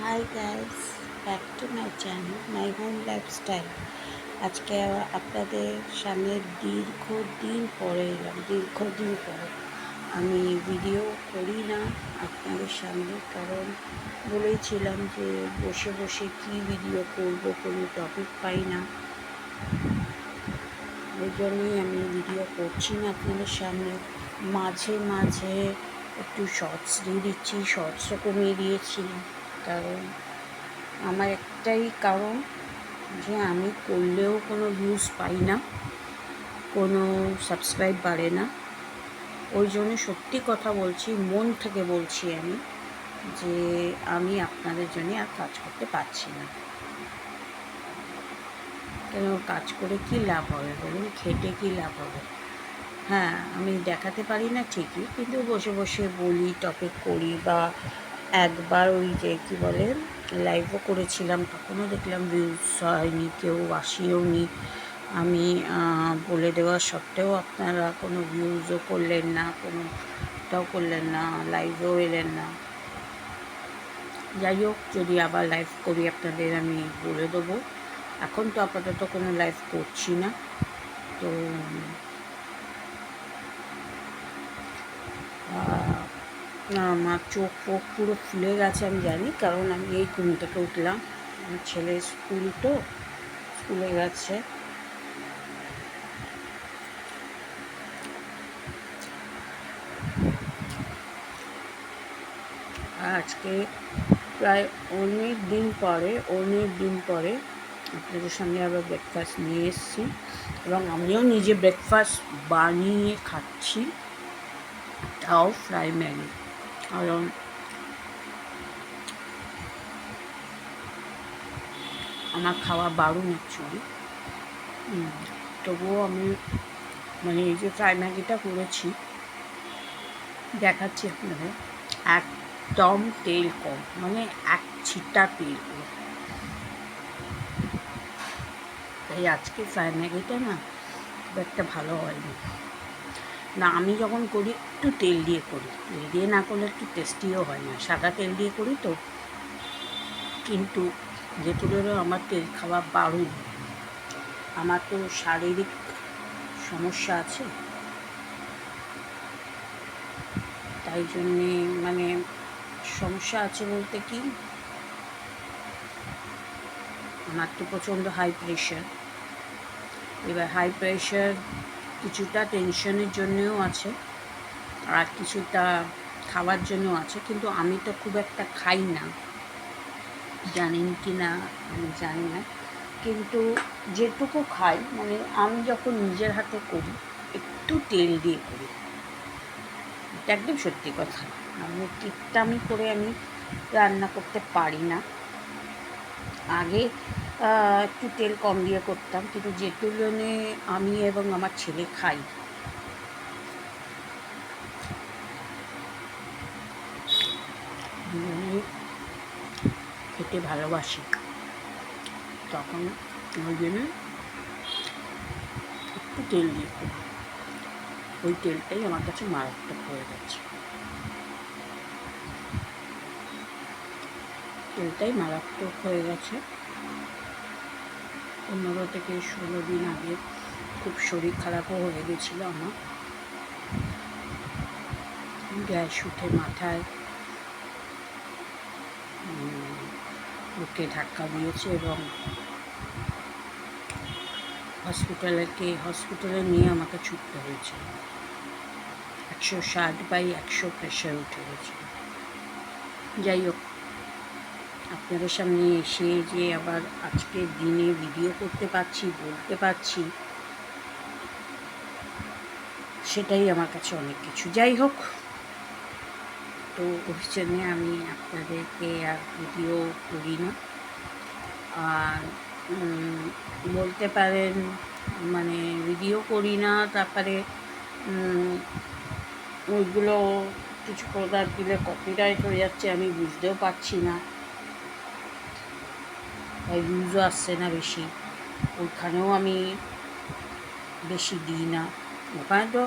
Hi guys, back to my channel my home lifestyle. আজকে আপনাদের সামনে দীর্ঘদিন পরে এলাম। দীর্ঘদিন পরে আমি ভিডিও করি না আপনাদের সামনে, কারণ বলেছিলাম যে বসে বসে কি ভিডিও করব, কোনো টপিক পাই না। ওই জন্যই আমি ভিডিও করছি না আপনাদের সামনে। মাঝে মাঝে একটু শর্টস দিয়ে দিচ্ছি, শর্টসও কমিয়ে দিয়েছি, কারণ আমার একটাই কারণ যে আমি করলেও কোনো ভিউজ পাই না, কোনো সাবস্ক্রাইব বাড়ে না। ওই জন্য সত্যি কথা বলছি, মন থেকে বলছি আমি, যে আমি আপনাদের জন্য আর কাজ করতে পারছি না। কেন কাজ করে কি লাভ হবে বলুন? খেটে কি লাভ হবে? হ্যাঁ, আমি দেখাতে পারি না ঠিকই, কিন্তু বসে বসে বলি, টপিক করি, বা একবার ওই যে কী বলে লাইভও করেছিলাম, তখনও দেখলাম ভিউজ হয়নি, কেউ আসিও নি। আমি বলে দেওয়া সত্ত্বেও আপনারা কোনো ভিউজও করলেন না, কোনোটাও করলেন না, লাইভও এলেন না। যাই হোক, যদি আবার লাইভ করি আপনাদের আমি বলে দেবো। এখন তো আপাতত কোনো লাইভ করছি না। তো আমার চোখ ফোক পুরো ফুলে গেছে আমি জানি, কারণ আমি এই ঘুম থেকে উঠলাম। আমার ছেলের স্কুল, তো স্কুলে গেছে। আজকে প্রায় অনেক দিন পরে আপনাদের সামনে আবার ব্রেকফাস্ট নিয়ে এসেছি, এবং আমিও নিজে ব্রেকফাস্ট বানিয়ে খাচ্ছি, তাও ফ্রাই ম্যাগি। কারণ আমার খাওয়া বারণ অ্যাকচুয়ালি, তবুও আমি মানে এই যে ফ্রাই ম্যাগিটা করেছি দেখাচ্ছি আপনাদের, একদম তেল কম, মানে এক ছিটা তেল। তাই আজকে ফ্রাই ম্যাগিটা না খুব একটা ভালো হয়নি। না, আমি যখন করি একটু তেল দিয়ে করি, তেল দিয়ে না করলে একটু টেস্টিও হয় না, সাদা তেল দিয়ে করি তো। কিন্তু যে তুলনায় আমার তেল খাওয়া বারণ, আমার তো শারীরিক সমস্যা আছে, তাই জন্যে মানে সমস্যা আছে বলতে কি, আমার তো প্রচণ্ড হাই প্রেশার। এবার হাই প্রেশার কিছুটা টেনশনের জন্যও আছে, আর কিছুটা খাওয়ার জন্যও আছে, কিন্তু আমি তো খুব একটা খাই না, জানেন কি না আমি জানি না, কিন্তু যেটুকু খাই, মানে আমি যখন নিজের হাতে করি একটু তেল দিয়ে করি, এটা একদম সত্যি কথা। আমি কিপটামি করে আমি রান্না করতে পারি না। আগে একটু তেল কম দিয়ে করতাম, কিন্তু যে তুলনায় আমি এবং আমার ছেলে খাই, দুজনেই খেতে ভালোবাসি, তখন ওই জন্য একটু তেল দিয়ে করি। ওই তেলটাই আমার কাছে মারাত্মক হয়ে গেছে, তেলটাই মারাত্মক হয়ে গেছে। 15 থেকে 16 দিন আগে খুব শরীর খারাপও হয়ে গেছিলো আমার, গ্যাস উঠে মাথায়, বুকে ধাক্কা দিয়েছে, এবং হসপিটালে নিয়ে আমাকে ছুটতে হয়েছে। 160/100 প্রেশার উঠে গেছে। যাই হোক, আপনাদের সামনে এসে যে আবার আজকের দিনে ভিডিও করতে পারছি, বলতে পারছি, সেটাই আমার কাছে অনেক কিছু। যাই হোক, তো ওই জন্যে আমি আপনাদেরকে আর ভিডিও করি না। আর বলতে পারেন মানে ভিডিও করি না, তারপরে ওইগুলো কিছু প্রোডাক্ট দিলে কপিরাইট হয়ে যাচ্ছে, আমি বুঝতেও পারছি না, তাই ভিউজও আসছে না বেশি। ওইখানেও আমি বেশি দিই না। ওখানে তো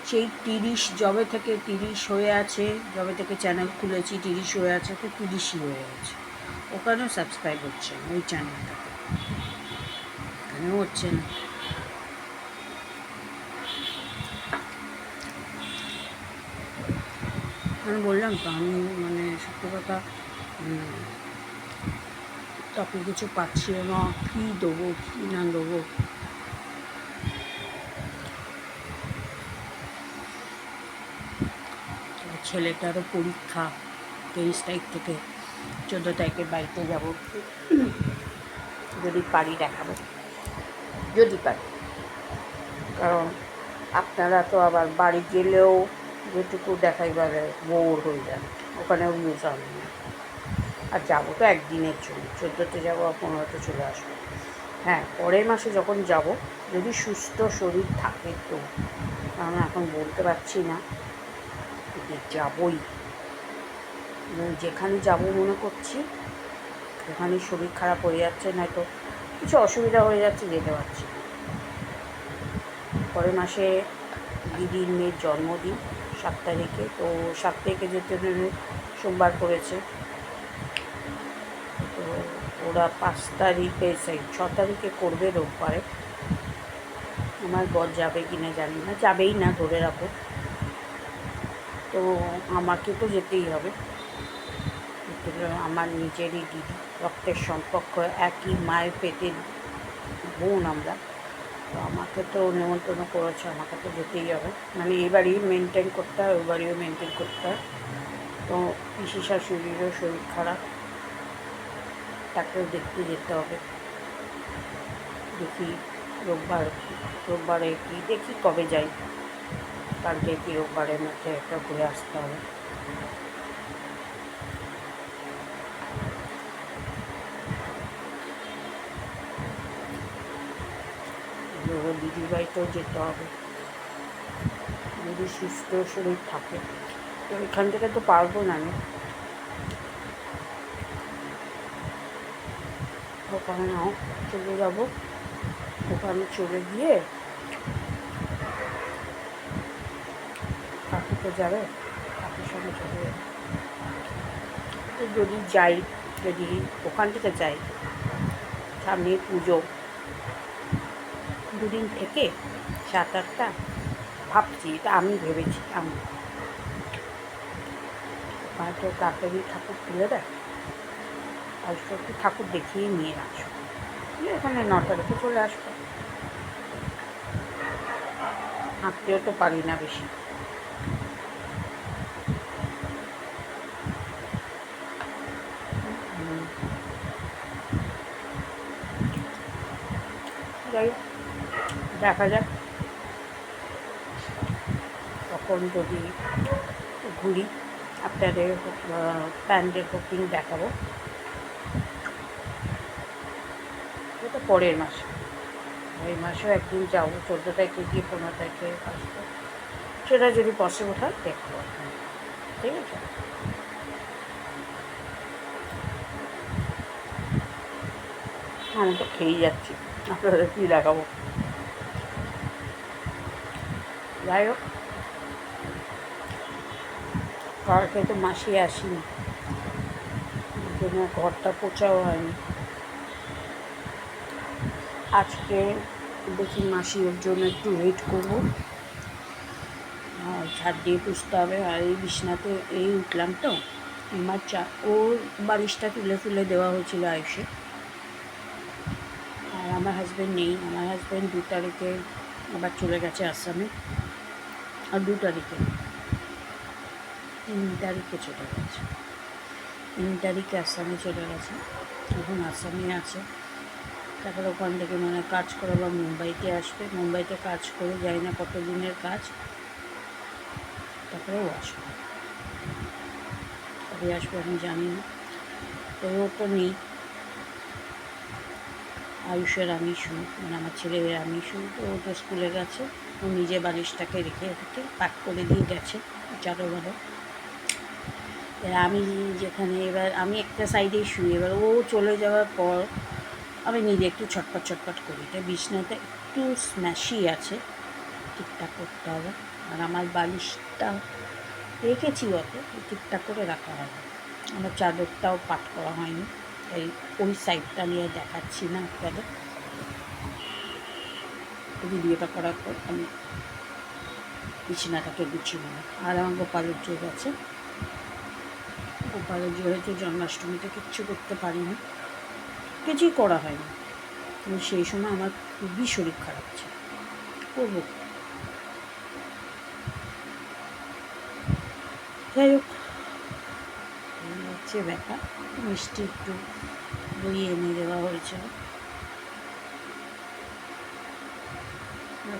সেই 30, যবে থেকে 30 হয়ে আছে, যবে থেকে চ্যানেল খুলেছি 30 হয়ে আছে, তো 30ই হয়ে আছে। ওখানেও সাবস্ক্রাইব হচ্ছে না, ওই চ্যানেলটাতে, এখানেও হচ্ছে না। আমি বললাম তো, আমি মানে সত্যি কথা তাকে কিছু পাচ্ছি না, কী দেবো কী না দেবো। ছেলেটারও পরীক্ষা 23 তারিখ থেকে 14 তারিখের বাড়িতে যাব, যদি পারি দেখাবো, যদি পারি। কারণ আপনারা তো আবার বাড়ি গেলেও যেটুকু দেখাইবারে বোর হয়ে যান, ওখানেও ইউজ হবে না। আর যাবো তো একদিনের জন্য, 14তে যাবো আর 15তে চলে আসবো। হ্যাঁ, পরের মাসে যখন যাব, যদি সুস্থ শরীর থাকে তো, কারণ এখন বলতে পারছি না যে যাবই। যেখানে যাব মনে করছি ওখানে শরীর খারাপ হয়ে যাচ্ছে, নয়তো কিছু অসুবিধা হয়ে যাচ্ছে, যেতে পারছি না। পরের মাসে দিদির মেয়ের জন্মদিন 7 তারিখে, তো 7 তারিখে যেতে সোমবার করেছে, তো ওরা 5 তারিখে 6 তারিখে করবে রোববারে। আমার বর যাবে কি না জানি না, যাবেই না ধরে রাখো, তো আমাকে তো যেতেই হবে। আমার নিজেরই দিদি, রক্তের সম্পর্ক, একই মায়ের পেটের বোন আমরা, তো আমাকে তো নেমন্তন্ন করেছে, আমাকে তো যেতেই হবে। মানে এবারই মেনটেন করতে হয়, ওবারেও মেনটেন করতে হয়। তো পিসি শাশুড়িরও শরীর খারাপ, তাকেও দেখতে যেতে হবে। দেখি রোববারে কি দেখি কবে যাই, কালকে কি রোববারের মধ্যে একটা ঘুরে আসতে হবে। দিদির বাড়িতেও যেতে হবে, যদি সুস্থ শরীর থাকে। তো এখান থেকে তো পারবো না আমি, ওখানে নাও চলে যাবো। ওখানে চলে গিয়ে কাকু তো যাবে, কাকুর সঙ্গে চলে যাবে। তো যদি যাই, যদি ওখান থেকে যাই, সামনে পুজো, 2 দিন থেকে 7-8টা ভাবছি, এটা আমি ভেবেছি, আমি ওখানে তো তাড়াতাড়ি ঠাকুর তুলে দেয়, আর একটু ঠাকুর দেখিয়ে নিয়ে আসবো, এখানে 9 তারিখে চলে আসবো। হাঁটতেও তো পারি না বেশি, যাই দেখা যাক তখন যদি ঘুরি, আপনাদের প্যান্ডেল বুকিং দেখাবো। এটা পরের মাসে, এই মাসেও একদিন যাবো, 14 তারিখে গিয়ে 15 তারিখে আসবো, সেটা যদি পসিবল হয় দেখবো। ঠিক আছে, আমি তো খেয়েই যাচ্ছি, আপনাদের কী দেখাবো। যাই হোক, কালকে তো মাসি আসিনি, ওই জন্য ঘরটা পোছাও হয়নি। আজকে দেখি মাসি ওর জন্য একটু ওয়েট করবো, ছাদ দিয়ে পুষতে হবে। আর এই বিছনাতে এই উঠলাম তো, আমার ওর বালিশটা তুলে তুলে দেওয়া হয়েছিল আয়ুষে, আর আমার হাজব্যান্ড নেই, আমার হাজব্যান্ড 2 তারিখে আবার চলে গেছে আসামে, আর 2 তারিখে 3 তারিখে চলে গেছে, 3 তারিখে আসামে চলে গেছে, এখন আসামে আছে। তারপরে ওখান থেকে মানে কাজ করে বা মুম্বাইতে আসবে, মুম্বাইতে কাজ করে যাই না কত দিনের কাজ, তারপরে ও আসবে, কবে আসবে আমি জানি না। তো ও তো নেই, আয়ুষের আমিষু, মানে আমার ছেলের আমিষু, তো ও তো স্কুলে গেছে, ও নিজে বালিশটাকে রেখে রেখে প্যাক করে দিয়ে গেছে চাদরগুলো। এবার আমি যেখানে, এবার আমি একটা সাইডেই শুই, এবার ও চলে যাওয়ার পর আমি নিজে একটু ছটপট ছটপট করি, এটা বিছনাটা একটু স্ম্যাশি আছে, ঠিকঠাক করতে হবে। আর আমার বালিশটা রেখেছি অত, ঠিকঠাক করে রাখা হবে, আমার চাদরটাও পাট করা হয়নি, তাই ওই সাইডটা নিয়ে দেখাচ্ছি না আপনাদের। ভিডিওটা করার পর আমি বিছানাটাকে গুছিয়ে নেব। আর আমার গোপালের জোর আছে, গোপালের জোরে তো জন্মাষ্টমীতে কিচ্ছু করতে পারি না, কিছুই করা হয়নি। কিন্তু সেই সময় আমার খুবই শরীর খারাপ ছিল, করবো। যাই হোক, হচ্ছে ব্যাপার। মিষ্টি একটু দই এনে দেওয়া হয়েছিল।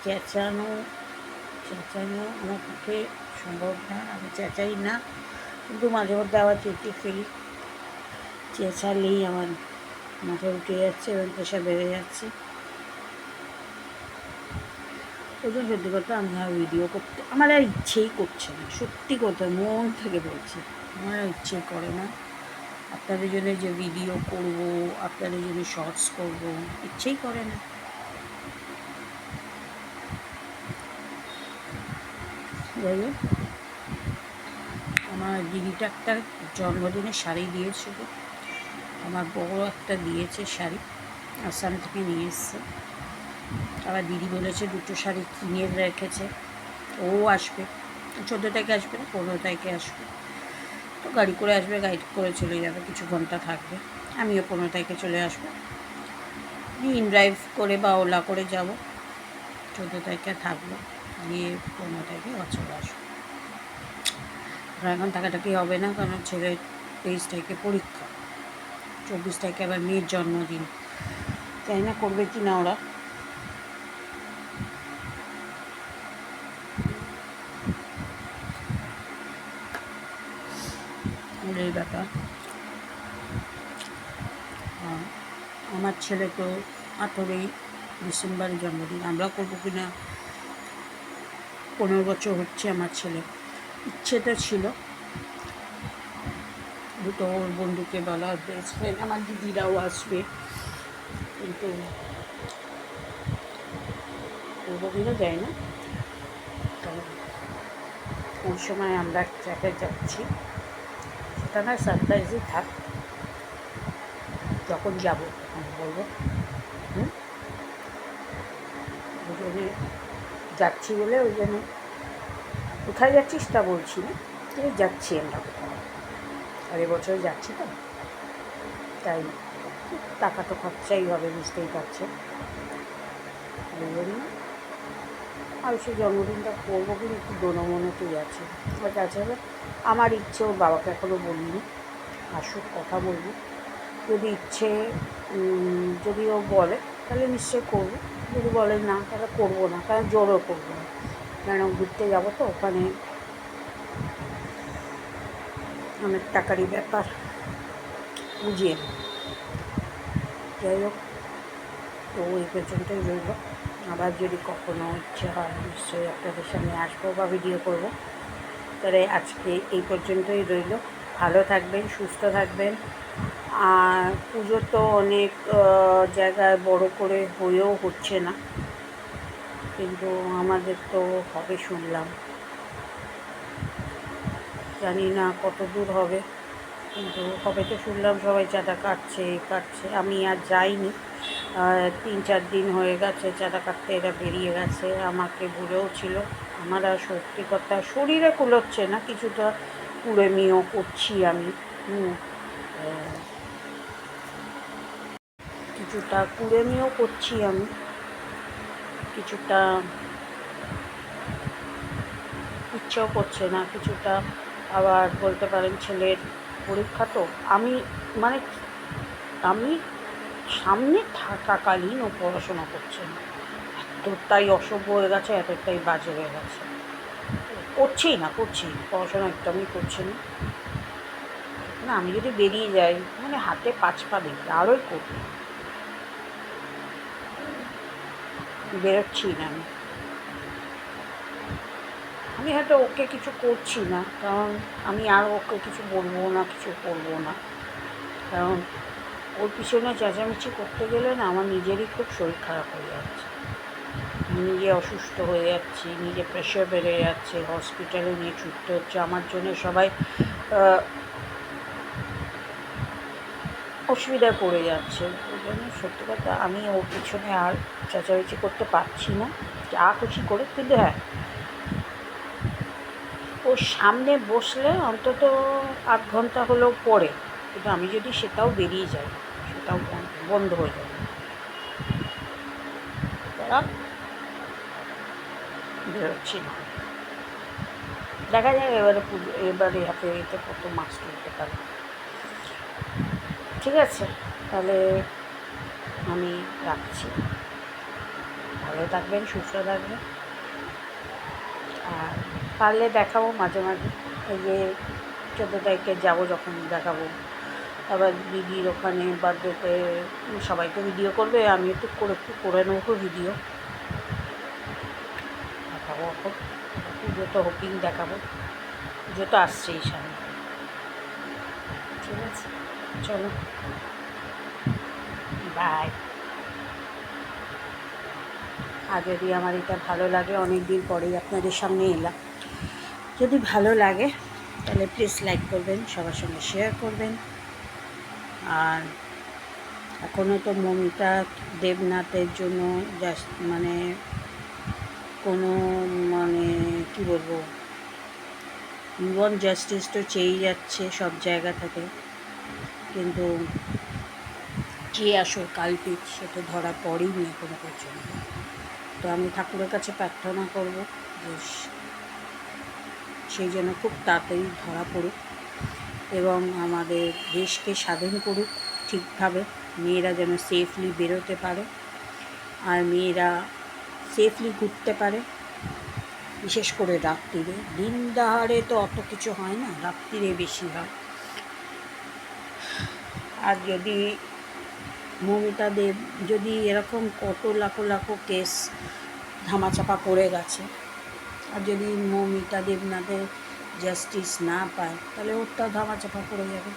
চেঁচানো আমার পক্ষে সম্ভব না, আমি চেঁচাই না, কিন্তু মাঝে মধ্যে আবার চেঁচিয়ে ফেলি। চেঁচালেই আমার মাথা উঠে যাচ্ছে এবং প্রেশার বেড়ে যাচ্ছে। ওই জন্য সত্যি কথা আমি আর ভিডিও করতে আমার আর ইচ্ছেই করছে না, সত্যি কথা মন থেকে বলছি, আমার আর ইচ্ছে করে না আপনাদের জন্য যে ভিডিও করব, আপনাদের জন্য শর্টস করব, ইচ্ছেই করে না। যাই হোক, আমার দিদিটা একটা জন্মদিনে শাড়ি দিয়েছিল, আমার বড় একটা দিয়েছে শাড়ি, আসাম থেকে নিয়ে এসছে। আবার দিদি বলেছে দুটো শাড়ি কিনে রেখেছে, ও আসবে 14 তারিখে আসবে না 15 তারিখে আসবে, তো গাড়ি করে আসবে, গাড়ি করে চলে যাবে, কিছু ঘন্টা থাকবে। আমিও 15 তারিখে চলে আসবো, ইন ড্রাইভ করে বা ওলা করে যাব, 14 তারিখে থাকবো, গিয়ে 15 তারিখে চলে আসবো। এখন থাকাটাকি হবে না, কারণ ছেলে 23 তারিখে পরীক্ষা, 24 তারিখে আবার মেয়ের জন্মদিন, তাই না করবে কি না ওরা। এই ব্যাপার। আমার ছেলে তো 18ই ডিসেম্বরে জন্মদিন, আমরা করবো কি না, 15 বছর হচ্ছে আমার ছেলে, ইচ্ছেটা ছিল দুটো ওর বন্ধুকে বলা, বেস্ট ফ্রেন্ড আমার দিদিরাও আসবে, কিন্তু করবো কিনা যায় না। কারণ ওই সময় আমরা ট্র্যাকে যাচ্ছি, সেটা না সারপ্রাইজই থাক, যখন যাবো তখন বলবো। ওই জন্য যাচ্ছি বলে, ওই জন্য কোথায় যাচ্ছিস তা বলছি না, যাচ্ছি আমরা কোথাও, আর এবছর যাচ্ছি তো, তাই টাকা তো খরচাই হবে, বুঝতেই পারছে। ওই জন্য আর সে জন্মদিনটা করবো কিন্তু একটু দোনমনতেই আছে, হয়তো আছে। আমার ইচ্ছে, ওর বাবাকে এখনও বলিনি, আসুক কথা বলবো, যদি ইচ্ছে যদি ও বলে তাহলে নিশ্চয়ই করবো, যদি বলে না তাহলে করবো না, কারণ জোরও করবো না, কেন ঘুরতে যাবো তো, ওখানে অনেক টাকারই ব্যাপার, বুঝিয়ে। যাই হোক, তো এই পর্যন্তই রইল। আবার যদি কখনো ইচ্ছে হয় নিশ্চয়ই আপনাদের সামনে আসবো বা ভিডিও করব। তাহলে আজকে এই পর্যন্তই রইল। ভালো থাকবেন, সুস্থ থাকবেন। আর পুজো তো অনেক জায়গায় বড় করে হয়েও হচ্ছে না, কিন্তু আমাদের তো হবে শুনলাম, জানি না কত দূর হবে, কিন্তু হবে তো শুনলাম, সবাই চাঁদা কাটছে। আমি আর যাইনি, 3-4 দিন হয়ে গেছে চাঁদা কাটতে এরা বেরিয়ে গেছে, আমাকে বলেও ছিল। আমার আর সত্যি কথা শরীরে কুলোচ্ছে না, কিছুটা কুড়েমিও করছি আমি, কিছুটা কুড়েমিও করছি আমি, কিছুটা ইচ্ছেও করছে না, কিছুটা আবার বলতে পারেন ছেলের পরীক্ষা তো, আমি সামনে থাকাকালীন ও পড়াশোনা করছে না, এতটাই অসভ্য হয়ে গেছে, এতটাই বাজে হয়ে গেছে, করছি না পড়াশোনা একদমই করছে না। আমি যদি বেরিয়ে যাই হাতে 5 পা দেখবে, আরোই করবে, বেরোচ্ছি না আমি হয়তো ওকে কিছু করছি না, কারণ আমি আর ওকে কিছু বলবো না, কিছু করবো না, কারণ ওর পিছনে চেঁচামেচি করতে গেলে না আমার নিজেরই খুব শরীর খারাপ হয়ে যাচ্ছে, নিজে অসুস্থ হয়ে যাচ্ছি, নিজে প্রেশার বেড়ে যাচ্ছে, হসপিটালে নিয়ে ছুটতে হচ্ছে, আমার জন্য সবাই অসুবিধায় পড়ে যাচ্ছে। ওই জন্য সত্যি কথা আমি ওর পিছনে আর চেঁচামেচি করতে পারছি না, যা খুশি করে। কিন্তু হ্যাঁ, ওর সামনে বসলে অন্তত 8 ঘন্টা হলেও পড়ে, কিন্তু আমি যদি সেটাও বেরিয়ে যাই, সেটাও বন্ধ হয়ে যাবে, তারা বেরোচ্ছি না। দেখা যাক এবারে হাতে এতে কত মার্কস তুলতে পারে। ঠিক আছে, তাহলে আমি রাখছি। ভালো থাকবেন, সুস্থ থাকবেন, আর পারলে দেখাবো মাঝে মাঝে। এই যে 14 তারিখে যাবো যখন দেখাবো। আবার দিদির ওখানে বার্থডেতে সবাই তো ভিডিও করবে, আমি একটু করে নেবো ভিডিও, দেখাবো। এখন পুজো তো হোপিং দেখাবো, পুজো তো আসছেই সামনে। ঠিক আছে, চলো, বাই। আর যদি আমার এটা ভালো লাগে, অনেক দিন পরেই আপনাদের সামনে এলাম, যদি ভালো লাগে তাহলে প্লিজ লাইক করবেন, সবার সঙ্গে শেয়ার করবেন। আর এখনও তো মমিতা দেবনাথের জন্য জাস্ট মানে কোনো মানে কী বলবো, ইভন জাস্টিস তো চেয়েই যাচ্ছে সব জায়গা থেকে, কিন্তু যে আসল কালপিট সেটা ধরা পড়েনি এখনো পর্যন্ত। তো আমি ঠাকুরের কাছে প্রার্থনা করব যে সেই জন্য খুব তাড়াতাড়ি ধরা পড়ুক এবং আমাদের দেশকে স্বাধীন করুক ঠিকভাবে, মেয়েরা যেন সেফলি বেরোতে পারে আর মেয়েরা সেফলি ঘুরতে পারে, বিশেষ করে রাত্রিরে। দিন দাহারে তো অত কিছু হয় না, রাত্রিরে বেশি হয়। আর যদি মমিতা দেব যদি এরকম কত লাখো লাখো কেস ধামাচাপা পড়ে গেছে, আর যদি মমিতা দেবনাথের জাস্টিস না পায় তাহলে ওরটাও ধামাচাপা পড়ে যাবে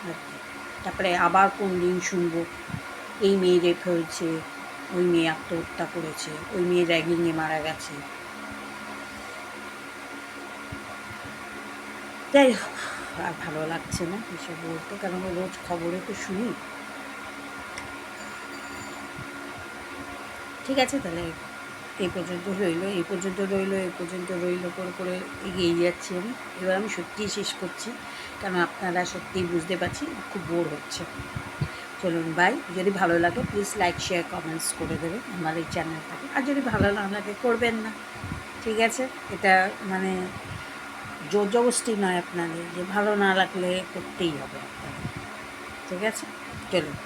আর কি। তারপরে আবার কোন দিন শুনবো এই মেয়ে রেপ হয়েছে, ওই মেয়ে আত্মহত্যা করেছে, ওই মেয়ে র্যাগিংয়ে মারা গেছে। যাই হোক, আর ভালো লাগছে না এসব বলতে, কারণ রোজ খবরে তো শুনি। ঠিক আছে, তাহলে এই পর্যন্ত রইলো করে এগিয়ে যাচ্ছি আমি। এবার আমি সত্যিই শেষ করছি, কারণ আপনারা সত্যিই বুঝতে পারছি খুব বোর হচ্ছে। চলুন, বাই। যদি ভালো লাগে প্লিজ লাইক শেয়ার কমেন্টস করে দেবেন আমার এই চ্যানেলটাকে, আর যদি ভালো না লাগে করবেন না। ঠিক আছে, এটা মানে জোর জবরদস্তি নয় আপনাদের, যে ভালো না লাগলে করতেই হবে আপনাদের। ঠিক আছে, চলুন।